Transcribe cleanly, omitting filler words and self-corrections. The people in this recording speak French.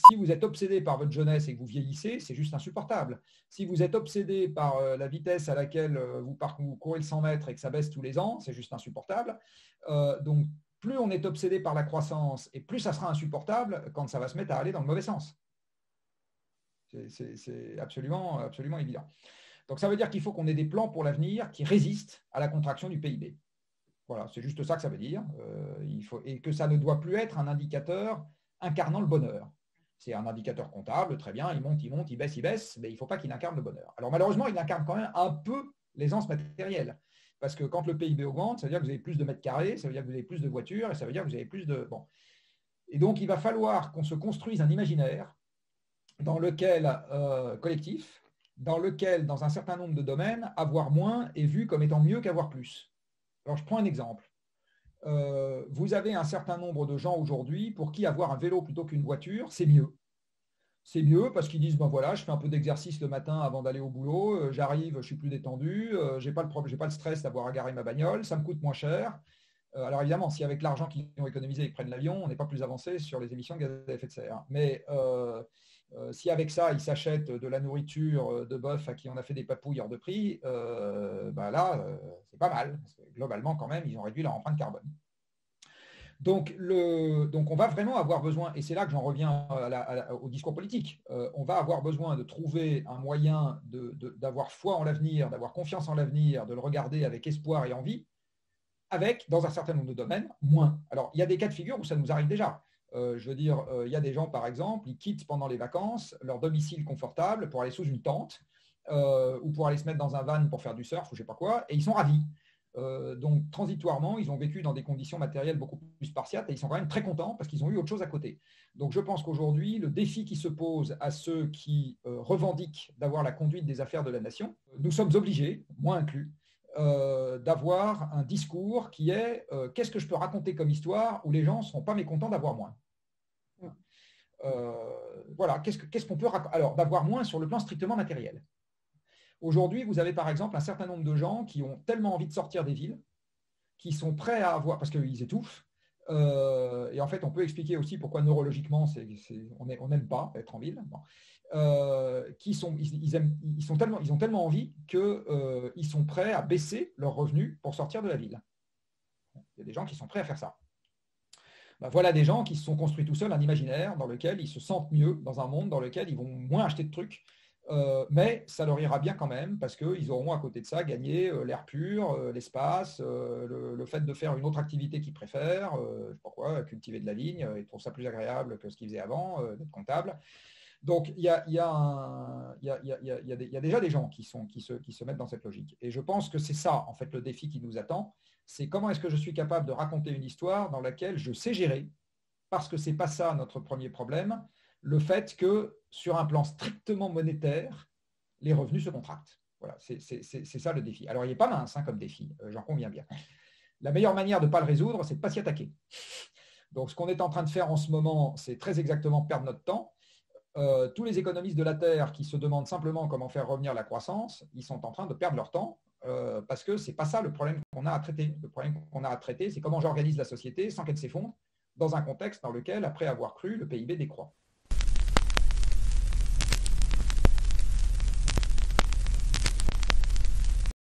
si vous êtes obsédé par votre jeunesse et que vous vieillissez, c'est juste insupportable. Si vous êtes obsédé par la vitesse à laquelle vous courez le 100 mètres et que ça baisse tous les ans, c'est juste insupportable. Donc, plus on est obsédé par la croissance et plus ça sera insupportable quand ça va se mettre à aller dans le mauvais sens. C'est absolument, absolument évident. Donc, ça veut dire qu'il faut qu'on ait des plans pour l'avenir qui résistent à la contraction du PIB. Voilà, c'est juste ça que ça veut dire. Et que ça ne doit plus être un indicateur incarnant le bonheur. C'est un indicateur comptable, très bien, il monte, il baisse, mais il ne faut pas qu'il incarne le bonheur. Alors malheureusement, il incarne quand même un peu l'aisance matérielle. Parce que quand le PIB augmente, ça veut dire que vous avez plus de mètres carrés, ça veut dire que vous avez plus de voitures, et ça veut dire que vous avez plus de... Bon. Et donc, il va falloir qu'on se construise un imaginaire dans lequel, collectif, dans lequel, dans un certain nombre de domaines, avoir moins est vu comme étant mieux qu'avoir plus. Alors, je prends un exemple. Vous avez un certain nombre de gens aujourd'hui pour qui avoir un vélo plutôt qu'une voiture, c'est mieux. C'est mieux parce qu'ils disent, ben voilà, je fais un peu d'exercice le matin avant d'aller au boulot, j'arrive, je suis plus détendu, je n'ai pas le stress d'avoir à garer ma bagnole, ça me coûte moins cher. Alors évidemment, si avec l'argent qu'ils ont économisé, ils prennent l'avion, on n'est pas plus avancé sur les émissions de gaz à effet de serre. Mais si avec ça, ils s'achètent de la nourriture de bœuf à qui on a fait des papouilles hors de prix, ben là, c'est pas mal. Globalement, quand même, ils ont réduit leur empreinte carbone. Donc, on va vraiment avoir besoin, et c'est là que j'en reviens au discours politique, on va avoir besoin de trouver un moyen d'avoir foi en l'avenir, d'avoir confiance en l'avenir, de le regarder avec espoir et envie, avec, dans un certain nombre de domaines, moins. Alors, il y a des cas de figure où ça nous arrive déjà. Je veux dire, il y a des gens, par exemple, ils quittent pendant les vacances leur domicile confortable pour aller sous une tente ou pour aller se mettre dans un van pour faire du surf ou je ne sais pas quoi, et ils sont ravis. Donc, transitoirement, ils ont vécu dans des conditions matérielles beaucoup plus spartiates et ils sont quand même très contents parce qu'ils ont eu autre chose à côté. Donc, je pense qu'aujourd'hui, le défi qui se pose à ceux qui revendiquent d'avoir la conduite des affaires de la nation, nous sommes obligés, moi inclus, d'avoir un discours qui est qu'est-ce que je peux raconter comme histoire où les gens ne seront pas mécontents d'avoir moins. Voilà, qu'est-ce qu'on peut raconter? Alors, d'avoir moins sur le plan strictement matériel. Aujourd'hui, vous avez par exemple un certain nombre de gens qui ont tellement envie de sortir des villes, qui sont prêts à avoir, parce qu'ils étouffent, et en fait, on peut expliquer aussi pourquoi neurologiquement, on n'aime pas être en ville. Bon. Ils ont tellement envie qu'ils sont prêts à baisser leurs revenus pour sortir de la ville. Il y a des gens qui sont prêts à faire ça. Ben, voilà des gens qui se sont construits tout seuls un imaginaire dans lequel ils se sentent mieux dans un monde dans lequel ils vont moins acheter de trucs. Mais ça leur ira bien quand même parce qu'ils auront à côté de ça gagné l'air pur, l'espace, le fait de faire une autre activité qu'ils préfèrent, je ne sais pas quoi, cultiver de la vigne, ils trouvent ça plus agréable que ce qu'ils faisaient avant, d'être comptable. Donc, il y a déjà des gens qui se mettent dans cette logique. Et je pense que c'est ça, en fait, le défi qui nous attend. C'est comment est-ce que je suis capable de raconter une histoire dans laquelle je sais gérer, parce que ce n'est pas ça notre premier problème, le fait que sur un plan strictement monétaire, les revenus se contractent. Voilà, c'est ça le défi. Alors, il n'est pas mince comme défi, j'en conviens bien. La meilleure manière de ne pas le résoudre, c'est de ne pas s'y attaquer. Donc, ce qu'on est en train de faire en ce moment, c'est très exactement perdre notre temps. Tous les économistes de la Terre qui se demandent simplement comment faire revenir la croissance, ils sont en train de perdre leur temps parce que ce n'est pas ça le problème qu'on a à traiter. Le problème qu'on a à traiter, c'est comment j'organise la société sans qu'elle s'effondre dans un contexte dans lequel, après avoir cru, le PIB décroît.